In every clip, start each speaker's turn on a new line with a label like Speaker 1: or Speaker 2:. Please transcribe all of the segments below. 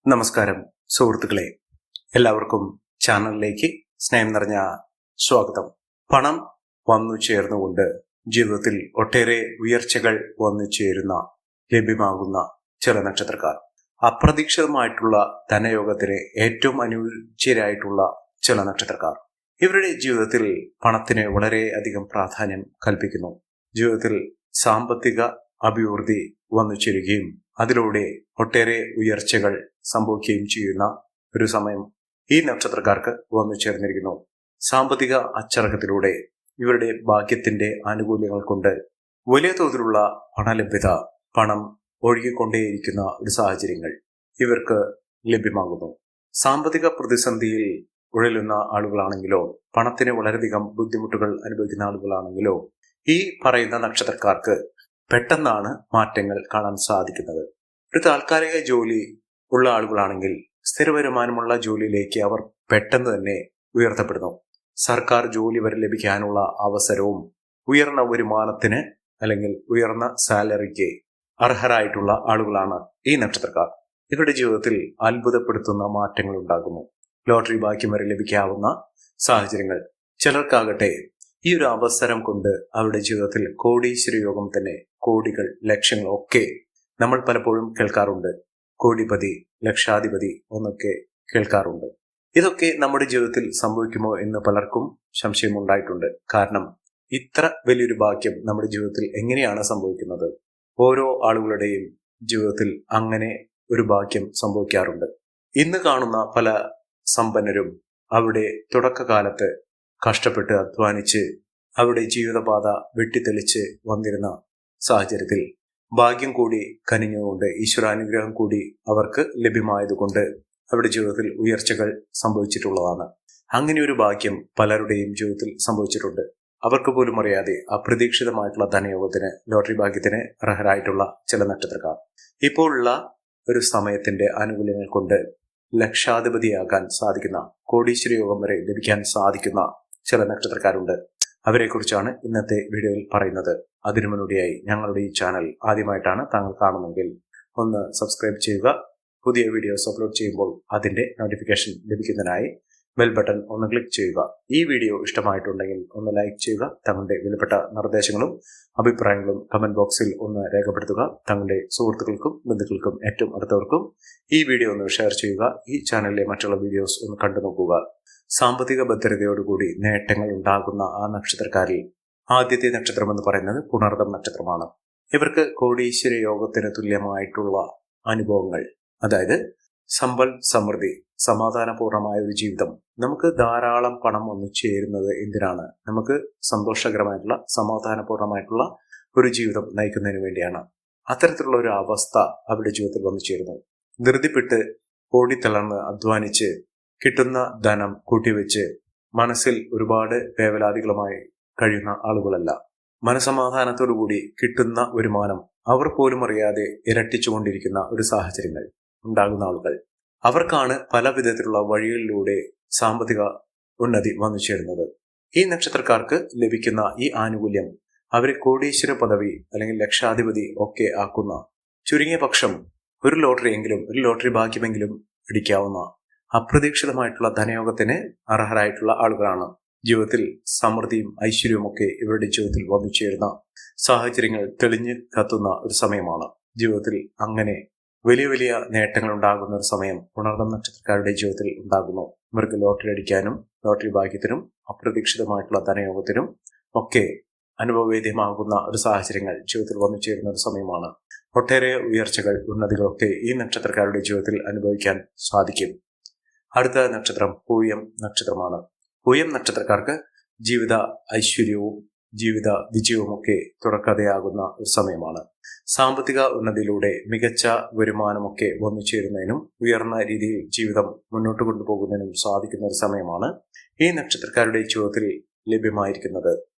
Speaker 1: നമസ്കാരം സുഹൃത്തുക്കളെ, എല്ലാവർക്കും ചാനലിലേക്ക് സ്നേഹം നിറഞ്ഞ സ്വാഗതം. പണം വന്നു ചേർന്നുകൊണ്ട് ജീവിതത്തിൽ ഒട്ടേറെ ഉയർച്ചകൾ വന്നു ചേരുന്ന ലഭ്യമാകുന്ന ചില നക്ഷത്രക്കാർ, അപ്രതീക്ഷിതമായിട്ടുള്ള ധനയോഗത്തിന് ഏറ്റവും അനുയോജ്യരായിട്ടുള്ള ചില നക്ഷത്രക്കാർ, ഇവരുടെ ജീവിതത്തിൽ പണത്തിന് വളരെയധികം പ്രാധാന്യം കൽപ്പിക്കുന്നു. ജീവിതത്തിൽ സാമ്പത്തിക അഭിവൃദ്ധി വന്നു ചേരുകയും അതിലൂടെ ഒട്ടേറെ ഉയർച്ചകൾ സംഭവിക്കുകയും ചെയ്യുന്ന ഒരു സമയം ഈ നക്ഷത്രക്കാർക്ക് വന്നു ചേർന്നിരിക്കുന്നു. സാമ്പത്തിക അച്ചടക്കത്തിലൂടെ ഇവരുടെ ഭാഗ്യത്തിന്റെ ആനുകൂല്യങ്ങൾ കൊണ്ട് വലിയ തോതിലുള്ള പണലഭ്യത, പണം ഒഴുകിക്കൊണ്ടേയിരിക്കുന്ന ഒരു സാഹചര്യങ്ങൾ ഇവർക്ക് ലഭ്യമാകുന്നു. സാമ്പത്തിക പ്രതിസന്ധിയിൽ ഉഴലുന്ന ആളുകളാണെങ്കിലോ, പണത്തിന് വളരെയധികം ബുദ്ധിമുട്ടുകൾ അനുഭവിക്കുന്ന ആളുകളാണെങ്കിലോ, ഈ പറയുന്ന നക്ഷത്രക്കാർക്ക് പെട്ടെന്നാണ് മാറ്റങ്ങൾ കാണാൻ സാധിക്കുന്നത്. ഒരു താൽക്കാലിക ജോലി ഉള്ള ആളുകളാണെങ്കിൽ സ്ഥിര വരുമാനമുള്ള ജോലിയിലേക്ക് അവർ പെട്ടെന്ന് തന്നെ ഉയർത്തപ്പെടുന്നു. സർക്കാർ ജോലി വരെ ലഭിക്കാനുള്ള അവസരവും ഉയർന്ന വരുമാനത്തിന് അല്ലെങ്കിൽ ഉയർന്ന സാലറിക്ക് അർഹരായിട്ടുള്ള ആളുകളാണ് ഈ നക്ഷത്രക്കാർ. ഇവരുടെ ജീവിതത്തിൽ അത്ഭുതപ്പെടുത്തുന്ന മാറ്റങ്ങൾ ഉണ്ടാകുന്നു. ലോട്ടറി ഭാഗ്യം വരെ ലഭിക്കാവുന്ന സാഹചര്യങ്ങൾ. ചിലർക്കാകട്ടെ ഈ ഒരു അവസരം കൊണ്ട് അവരുടെ ജീവിതത്തിൽ കോടീശ്വര യോഗം തന്നെ, കോടികൾ, ലക്ഷങ്ങൾ ഒക്കെ നമ്മൾ പലപ്പോഴും കേൾക്കാറുണ്ട്. കോടിപതി, ലക്ഷാധിപതി എന്നൊക്കെ കേൾക്കാറുണ്ട്. ഇതൊക്കെ നമ്മുടെ ജീവിതത്തിൽ സംഭവിക്കുമോ എന്ന് പലർക്കും സംശയമുണ്ടായിട്ടുണ്ട്. കാരണം ഇത്ര വലിയൊരു ഭാഗ്യം നമ്മുടെ ജീവിതത്തിൽ എങ്ങനെയാണ് സംഭവിക്കുന്നത്? ഓരോ ആളുകളുടെയും ജീവിതത്തിൽ അങ്ങനെ ഒരു ഭാഗ്യം സംഭവിക്കാറുണ്ട്. ഇന്ന് കാണുന്ന പല സമ്പന്നരും അവരുടെ തുടക്കകാലത്ത് കഷ്ടപ്പെട്ട് അധ്വാനിച്ച് അവരുടെ ജീവിതപാത വെട്ടിത്തെളിച്ച് വന്നിരുന്ന സാഹചര്യത്തിൽ ഭാഗ്യം കൂടി കനിഞ്ഞുകൊണ്ട്, ഈശ്വരാനുഗ്രഹം കൂടി അവർക്ക് ലഭ്യമായതുകൊണ്ട് അവരുടെ ജീവിതത്തിൽ ഉയർച്ചകൾ സംഭവിച്ചിട്ടുള്ളതാണ്. അങ്ങനെ ഒരു ഭാഗ്യം പലരുടെയും ജീവിതത്തിൽ സംഭവിച്ചിട്ടുണ്ട്. അവർക്ക് പോലും അറിയാതെ അപ്രതീക്ഷിതമായിട്ടുള്ള ധനയോഗത്തിന്, ലോട്ടറി ഭാഗ്യത്തിന് അർഹരായിട്ടുള്ള ചില നക്ഷത്രക്കാർ ഇപ്പോഴുള്ള ഒരു സമയത്തിന്റെ ആനുകൂല്യങ്ങൾ കൊണ്ട് ലക്ഷാധിപതിയാകാൻ സാധിക്കുന്ന, കോടീശ്വര യോഗം വരെ ലഭിക്കാൻ സാധിക്കുന്ന ചില നക്ഷത്രക്കാരുണ്ട്. അവരെക്കുറിച്ചാണ് ഇന്നത്തെ വീഡിയോയിൽ പറയുന്നത്. അതിനു മുന്നോടിയായി ഞങ്ങളുടെ ഈ ചാനൽ ആദ്യമായിട്ടാണ് താങ്കൾ കാണുമെങ്കിൽ ഒന്ന് സബ്സ്ക്രൈബ് ചെയ്യുക. പുതിയ വീഡിയോസ് അപ്ലോഡ് ചെയ്യുമ്പോൾ അതിന്റെ നോട്ടിഫിക്കേഷൻ ലഭിക്കുന്നതിനായി ബെൽ ബട്ടൺ ഒന്ന് ക്ലിക്ക് ചെയ്യുക. ഈ വീഡിയോ ഇഷ്ടമായിട്ടുണ്ടെങ്കിൽ ഒന്ന് ലൈക്ക് ചെയ്യുക. തങ്ങളുടെ വിലപ്പെട്ട നിർദ്ദേശങ്ങളും അഭിപ്രായങ്ങളും കമന്റ് ബോക്സിൽ ഒന്ന് രേഖപ്പെടുത്തുക. തങ്ങളുടെ സുഹൃത്തുക്കൾക്കും ബന്ധുക്കൾക്കും ഏറ്റവും അടുത്തവർക്കും ഈ വീഡിയോ ഒന്ന് ഷെയർ ചെയ്യുക. ഈ ചാനലിലെ മറ്റുള്ള വീഡിയോസ് ഒന്ന് കണ്ടു നോക്കുക. സാമ്പത്തിക ഭദ്രതയോടുകൂടി നേട്ടങ്ങൾ ഉണ്ടാകുന്ന ആ നക്ഷത്രക്കാരിൽ ആദ്യത്തെ നക്ഷത്രം എന്ന് പറയുന്നത് പുണർദം നക്ഷത്രമാണ്. ഇവർക്ക് കോടീശ്വര യോഗത്തിന് തുല്യമായിട്ടുള്ള അനുഭവങ്ങൾ, അതായത് സമ്പൽ സമൃദ്ധി, സമാധാനപൂർണമായ ഒരു ജീവിതം. നമുക്ക് ധാരാളം പണം വന്നു ചേരുന്നത് എന്തിനാണ്? നമുക്ക് സന്തോഷകരമായിട്ടുള്ള, സമാധാനപൂർണമായിട്ടുള്ള ഒരു ജീവിതം നയിക്കുന്നതിന് വേണ്ടിയാണ്. അത്തരത്തിലുള്ള ഒരു അവസ്ഥ അവരുടെ ജീവിതത്തിൽ വന്നു ചേരുന്നു. ധൃതിപ്പെട്ട് ഓടിത്തളർന്ന് അധ്വാനിച്ച് കിട്ടുന്ന ധനം കൂട്ടിവെച്ച് മനസ്സിൽ ഒരുപാട് വേവലാതികളുമായി കഴിയുന്ന ആളുകളല്ല. മനസമാധാനത്തോടുകൂടി കിട്ടുന്ന വരുമാനം അവർ പോലും അറിയാതെ ഇരട്ടിച്ചുകൊണ്ടിരിക്കുന്ന ഒരു സാഹചര്യങ്ങൾ ഉണ്ടാകുന്ന ആളുകൾ. അവർക്കാണ് പല വിധത്തിലുള്ള വഴികളിലൂടെ സാമ്പത്തിക ഉന്നതി വന്നു ചേരുന്നത്. ഈ നക്ഷത്രക്കാർക്ക് ലഭിക്കുന്ന ഈ ആനുകൂല്യം അവരെ കോടീശ്വര പദവി അല്ലെങ്കിൽ ലക്ഷാധിപതി ഒക്കെ ആക്കുന്ന, ചുരുങ്ങിയ പക്ഷം ഒരു ലോട്ടറി ഭാഗ്യമെങ്കിലും ഇടിക്കാവുന്ന അപ്രതീക്ഷിതമായിട്ടുള്ള ധനയോഗത്തിന് അർഹരായിട്ടുള്ള ആളുകളാണ്. ജീവിതത്തിൽ സമൃദ്ധിയും ഐശ്വര്യവും ഒക്കെ ഇവരുടെ ജീവിതത്തിൽ വന്നു ചേരുന്ന സാഹചര്യങ്ങൾ തെളിഞ്ഞു കത്തുന്ന ഒരു സമയമാണ്. ജീവിതത്തിൽ അങ്ങനെ വലിയ വലിയ നേട്ടങ്ങൾ ഉണ്ടാകുന്ന ഒരു സമയം പുണർദം നക്ഷത്രക്കാരുടെ ജീവിതത്തിൽ ഉണ്ടാകുന്നു. ഇവർക്ക് ലോട്ടറി അടിക്കാനും ലോട്ടറി ഭാഗ്യത്തിനും അപ്രതീക്ഷിതമായിട്ടുള്ള ധനയോഗത്തിനും ഒക്കെ അനുഭവവേദ്യമാകുന്ന ഒരു സാഹചര്യങ്ങൾ ജീവിതത്തിൽ വന്നു ചേരുന്ന ഒരു സമയമാണ്. ഒട്ടേറെ ഉയർച്ചകൾ, ഉന്നതികളൊക്കെ ഈ നക്ഷത്രക്കാരുടെ ജീവിതത്തിൽ അനുഭവിക്കാൻ സാധിക്കും. അടുത്ത നക്ഷത്രം പൂയം നക്ഷത്രമാണ്. പൂയം നക്ഷത്രക്കാർക്ക് ജീവിത ഐശ്വര്യവും ജീവിത വിജയവും ഒക്കെ തുടക്കഥയാകുന്ന ഒരു സമയമാണ്. സാമ്പത്തിക ഉന്നതിയിലൂടെ മികച്ച വരുമാനമൊക്കെ വന്നു ചേരുന്നതിനും ഉയർന്ന രീതിയിൽ ജീവിതം മുന്നോട്ട് കൊണ്ടുപോകുന്നതിനും സാധിക്കുന്ന ഒരു സമയമാണ് ഈ നക്ഷത്രക്കാരുടെ ജീവിതത്തിൽ ലഭ്യമായിരിക്കുന്നത്.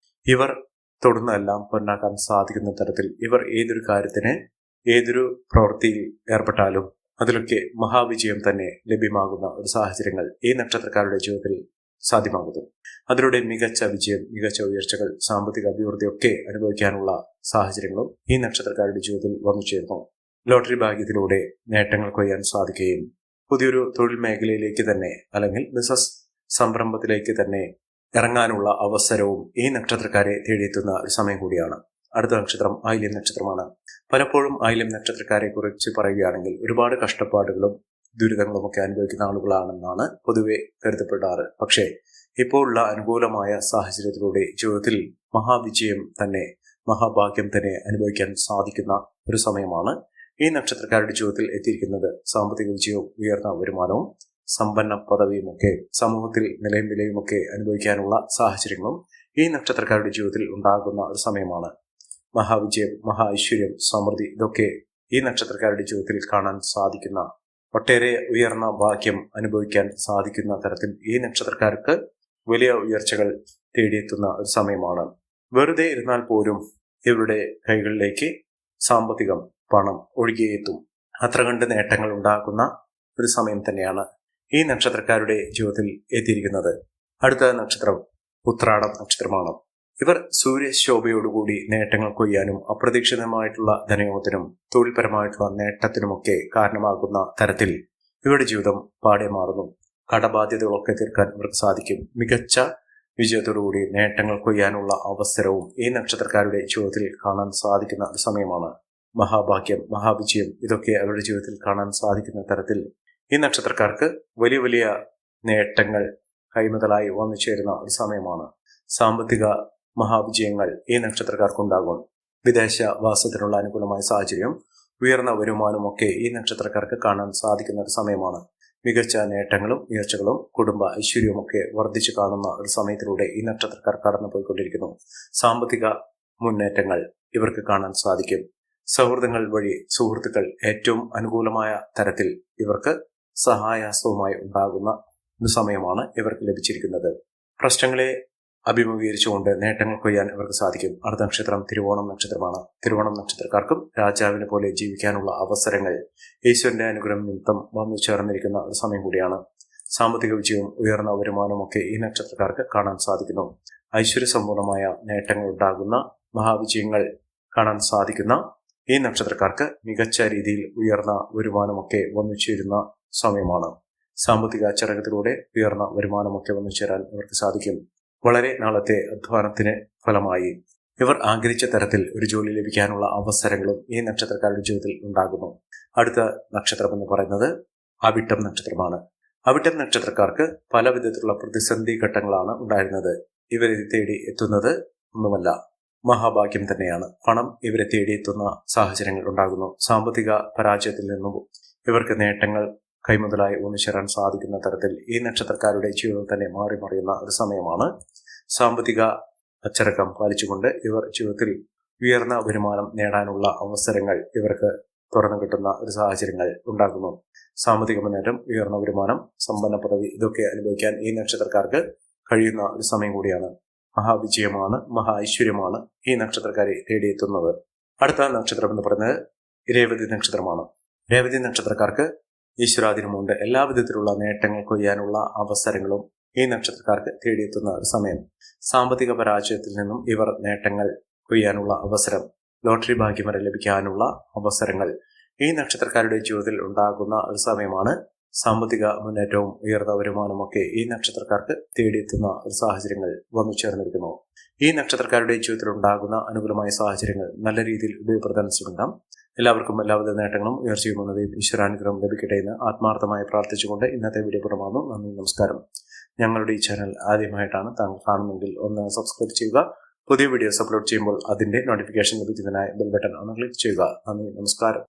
Speaker 1: ഇവർ തൊടുന്നതെല്ലാം പൊന്നാക്കാൻ സാധിക്കുന്ന തരത്തിൽ ഇവർ ഏതൊരു കാര്യത്തിന്, ഏതൊരു പ്രവൃത്തിയിൽ ഏർപ്പെട്ടാലും അതിലൊക്കെ മഹാവിജയം തന്നെ ലഭ്യമാകുന്ന ഒരു സാഹചര്യങ്ങൾ ഈ നക്ഷത്രക്കാരുടെ ജീവിതത്തിൽ സാധ്യമാകുന്നു. അതിലൂടെ മികച്ച വിജയം, മികച്ച ഉയർച്ചകൾ, സാമ്പത്തിക അഭിവൃദ്ധിയൊക്കെ അനുഭവിക്കാനുള്ള സാഹചര്യങ്ങളും ഈ നക്ഷത്രക്കാരുടെ ജീവിതത്തിൽ വന്നു ചേർന്നു. ലോട്ടറി ഭാഗ്യത്തിലൂടെ നേട്ടങ്ങൾ കൊയ്യാൻ സാധിക്കുകയും പുതിയൊരു തൊഴിൽ മേഖലയിലേക്ക് തന്നെ അല്ലെങ്കിൽ ബിസിനസ് സംരംഭത്തിലേക്ക് തന്നെ ഇറങ്ങാനുള്ള അവസരവും ഈ നക്ഷത്രക്കാരെ തേടിയെത്തുന്ന ഒരു സമയം കൂടിയാണ്. അടുത്ത നക്ഷത്രം ആയില്യം നക്ഷത്രമാണ്. പലപ്പോഴും ആയില്യം നക്ഷത്രക്കാരെ കുറിച്ച് പറയുകയാണെങ്കിൽ ഒരുപാട് കഷ്ടപ്പാടുകളും ദുരിതങ്ങളും ഒക്കെ അനുഭവിക്കുന്ന ആളുകളാണെന്നാണ് പൊതുവെ കരുതപ്പെടാറ്. പക്ഷേ ഇപ്പോൾ ഉള്ള അനുകൂലമായ സാഹചര്യത്തിലൂടെ ജീവിതത്തിൽ മഹാവിജയം തന്നെ, മഹാഭാഗ്യം തന്നെ അനുഭവിക്കാൻ സാധിക്കുന്ന ഒരു സമയമാണ് ഈ നക്ഷത്രക്കാരുടെ ജീവിതത്തിൽ എത്തിയിരിക്കുന്നത്. സാമ്പത്തിക വിജയവും ഉയർന്ന വരുമാനവും സമ്പന്ന പദവിയും ഒക്കെ സമൂഹത്തിൽ നിലയും വിലയും ഒക്കെ അനുഭവിക്കാനുള്ള സാഹചര്യങ്ങളും ഈ നക്ഷത്രക്കാരുടെ ജീവിതത്തിൽ ഉണ്ടാകുന്ന ഒരു സമയമാണ്. മഹാവിജയം, മഹാ ഐശ്വര്യം, സമൃദ്ധി ഇതൊക്കെ ഈ നക്ഷത്രക്കാരുടെ ജീവിതത്തിൽ കാണാൻ സാധിക്കുന്ന, ഒട്ടേറെ ഉയർന്ന ഭാഗ്യം അനുഭവിക്കാൻ സാധിക്കുന്ന തരത്തിൽ ഈ നക്ഷത്രക്കാർക്ക് വലിയ ഉയർച്ചകൾ തേടിയെത്തുന്ന ഒരു സമയമാണ്. വെറുതെ ഇരുന്നാൽ പോലും ഇവരുടെ കൈകളിലേക്ക് സാമ്പത്തികം, പണം ഒഴുകിയെത്തും. അത്ര കണ്ട് നേട്ടങ്ങൾ ഉണ്ടാക്കുന്ന ഒരു സമയം തന്നെയാണ് ഈ നക്ഷത്രക്കാരുടെ ജീവിതത്തിൽ എത്തിയിരിക്കുന്നത്. അടുത്ത നക്ഷത്രം ഉത്രാടം നക്ഷത്രമാണ്. ഇവർ സൂര്യശോഭയോടുകൂടി നേട്ടങ്ങൾ കൊയ്യാനും അപ്രതീക്ഷിതമായിട്ടുള്ള ധനയോഗത്തിനും തൊഴിൽപരമായിട്ടുള്ള നേട്ടത്തിനുമൊക്കെ കാരണമാകുന്ന തരത്തിൽ ഇവരുടെ ജീവിതം പാടെ മാറുന്നു. കടബാധ്യതകളൊക്കെ തീർക്കാൻ ഇവർക്ക് സാധിക്കും. മികച്ച വിജയത്തോടുകൂടി നേട്ടങ്ങൾ കൊയ്യാനുള്ള അവസരവും ഈ നക്ഷത്രക്കാരുടെ ജീവിതത്തിൽ കാണാൻ സാധിക്കുന്ന ഒരു സമയമാണ്. മഹാഭാഗ്യം, മഹാവിജയം ഇതൊക്കെ അവരുടെ ജീവിതത്തിൽ കാണാൻ സാധിക്കുന്ന തരത്തിൽ ഈ നക്ഷത്രക്കാർക്ക് വലിയ വലിയ നേട്ടങ്ങൾ കൈമുതലായി വന്നു ചേരുന്ന ഒരു സമയമാണ്. സാമ്പത്തിക മഹാവിജയങ്ങൾ ഈ നക്ഷത്രക്കാർക്കുണ്ടാകും. വിദേശ വാസത്തിനുള്ള അനുകൂലമായ സാഹചര്യം, ഉയർന്ന വരുമാനമൊക്കെ ഈ നക്ഷത്രക്കാർക്ക് കാണാൻ സാധിക്കുന്ന ഒരു സമയമാണ്. മികച്ച നേട്ടങ്ങളും ഉയർച്ചകളും കുടുംബ ഐശ്വര്യവുമൊക്കെ വർദ്ധിച്ചു കാണുന്ന ഒരു സമയത്തിലൂടെ ഈ നക്ഷത്രക്കാർ കടന്നുപോയിക്കൊണ്ടിരിക്കുന്നു. സാമ്പത്തിക മുന്നേറ്റങ്ങൾ ഇവർക്ക് കാണാൻ സാധിക്കും. സൗഹൃദങ്ങൾ വഴി സുഹൃത്തുക്കൾ ഏറ്റവും അനുകൂലമായ തരത്തിൽ ഇവർക്ക് സഹായഹസ്തവുമായി ഉണ്ടാകുന്ന ഒരു സമയമാണ് ഇവർക്ക് ലഭിച്ചിരിക്കുന്നത്. പ്രശ്നങ്ങളെ അഭിമുഖീകരിച്ചുകൊണ്ട് നേട്ടങ്ങൾ കൊയ്യാൻ ഇവർക്ക് സാധിക്കും. അടുത്ത നക്ഷത്രം തിരുവോണം നക്ഷത്രമാണ്. തിരുവോണം നക്ഷത്രക്കാർക്കും രാജാവിനെ പോലെ ജീവിക്കാനുള്ള അവസരങ്ങൾ ഈശ്വരന്റെ അനുഗ്രഹം നിമിത്തം വന്നു ചേർന്നിരിക്കുന്ന ഒരു സമയം കൂടിയാണ്. സാമ്പത്തിക വിജയവും ഉയർന്ന വരുമാനവും ഒക്കെ ഈ നക്ഷത്രക്കാർക്ക് കാണാൻ സാധിക്കുന്നു. ഐശ്വര്യസമ്പൂർണമായ നേട്ടങ്ങൾ ഉണ്ടാകുന്ന മഹാവിജയങ്ങൾ കാണാൻ സാധിക്കുന്ന ഈ നക്ഷത്രക്കാർക്ക് മികച്ച രീതിയിൽ ഉയർന്ന വരുമാനമൊക്കെ വന്നു ചേരുന്ന സമയമാണ്. സാമ്പത്തിക അച്ചടക്കത്തിലൂടെ ഉയർന്ന വരുമാനമൊക്കെ വന്നു ചേരാൻ ഇവർക്ക് സാധിക്കും. വളരെ നാളത്തെ അധ്വാനത്തിന് ഫലമായി ഇവർ ആഗ്രഹിച്ച തരത്തിൽ ഒരു ജോലി ലഭിക്കാനുള്ള അവസരങ്ങളും ഈ നക്ഷത്രക്കാരുടെ ജീവിതത്തിൽ ഉണ്ടാകുന്നു. അടുത്ത നക്ഷത്രം എന്ന് പറയുന്നത് അവിട്ടം നക്ഷത്രമാണ്. അവിട്ടം നക്ഷത്രക്കാർക്ക് പല വിധത്തിലുള്ള പ്രതിസന്ധി ഘട്ടങ്ങളാണ് ഉണ്ടായിരുന്നത്. ഇവരെ തേടി എത്തുന്നത് ഒന്നുമല്ല, മഹാഭാഗ്യം തന്നെയാണ്. പണം ഇവരെ തേടിയെത്തുന്ന സാഹചര്യങ്ങൾ ഉണ്ടാകുന്നു. സാമ്പത്തിക പരാജയത്തിൽ നിന്നും ഇവർക്ക് നേട്ടങ്ങൾ കൈമുതലായി ഒന്നിച്ചേരാൻ സാധിക്കുന്ന തരത്തിൽ ഈ നക്ഷത്രക്കാരുടെ ജീവിതം തന്നെ മാറി മറിയുന്ന ഒരു സമയമാണ്. സാമ്പത്തിക അച്ചടക്കം പാലിച്ചുകൊണ്ട് ഇവർ ജീവിതത്തിൽ ഉയർന്ന വരുമാനം നേടാനുള്ള അവസരങ്ങൾ ഇവർക്ക് തുറന്നു കിട്ടുന്ന ഒരു സാഹചര്യങ്ങൾ ഉണ്ടാകുന്നു. സാമ്പത്തിക മുന്നേറ്റം, ഉയർന്ന വരുമാനം, സമ്പന്ന പദവി ഇതൊക്കെ അനുഭവിക്കാൻ ഈ നക്ഷത്രക്കാർക്ക് കഴിയുന്ന ഒരു സമയം കൂടിയാണ്. മഹാവിജയമാണ്, മഹാ ഐശ്വര്യമാണ് ഈ നക്ഷത്രക്കാരെ തേടിയെത്തുന്നത്. അടുത്ത നക്ഷത്രം എന്ന് പറയുന്നത് രേവതി നക്ഷത്രമാണ്. രേവതി നക്ഷത്രക്കാർക്ക് ഈശ്വരാധീനമുണ്ട്. എല്ലാ വിധത്തിലുള്ള നേട്ടങ്ങൾ കൊയ്യാനുള്ള അവസരങ്ങളും ഈ നക്ഷത്രക്കാർക്ക് തേടിയെത്തുന്ന ഒരു സമയം. സാമ്പത്തിക പരാജയത്തിൽ നിന്നും ഇവർ നേട്ടങ്ങൾ കൊയ്യാനുള്ള അവസരം, ലോട്ടറി ഭാഗ്യം വരെ ലഭിക്കാനുള്ള അവസരങ്ങൾ ഈ നക്ഷത്രക്കാരുടെ ജീവിതത്തിൽ ഉണ്ടാകുന്ന ഒരു സമയമാണ്. സാമ്പത്തിക മുന്നേറ്റവും ഉയർന്ന വരുമാനമൊക്കെ ഈ നക്ഷത്രക്കാർക്ക് തേടിയെത്തുന്ന ഒരു സാഹചര്യങ്ങൾ വന്നു ചേർന്നിരിക്കുന്നു. ഈ നക്ഷത്രക്കാരുടെ ജീവിതത്തിൽ ഉണ്ടാകുന്ന അനുകൂലമായ സാഹചര്യങ്ങൾ നല്ല രീതിയിൽ ഉപയോഗപ്പെടുത്താൻ ശ്രമിക്കാം. എല്ലാവർക്കും എല്ലാവിധ നേട്ടങ്ങളും ഉയർച്ചയും ഉന്നതിയും ഈശ്വരാനുഗ്രഹം ലഭിക്കട്ടെ എന്ന് ആത്മാർത്ഥമായി പ്രാർത്ഥിച്ചുകൊണ്ട് ഇന്നത്തെ വീഡിയോ പുറമാകുന്നു. നന്ദി, നമസ്കാരം. ഞങ്ങളുടെ ഈ ചാനൽ ആദ്യമായിട്ടാണ് താങ്കൾ കാണുമെങ്കിൽ ഒന്ന് സബ്സ്ക്രൈബ് ചെയ്യുക. പുതിയ വീഡിയോസ് അപ്ലോഡ് ചെയ്യുമ്പോൾ അതിന്റെ നോട്ടിഫിക്കേഷൻ ലഭിക്കുന്നതിനായി ബെൽ ബട്ടൺ ഒന്ന് ക്ലിക്ക് ചെയ്യുക. നന്ദി, നമസ്കാരം.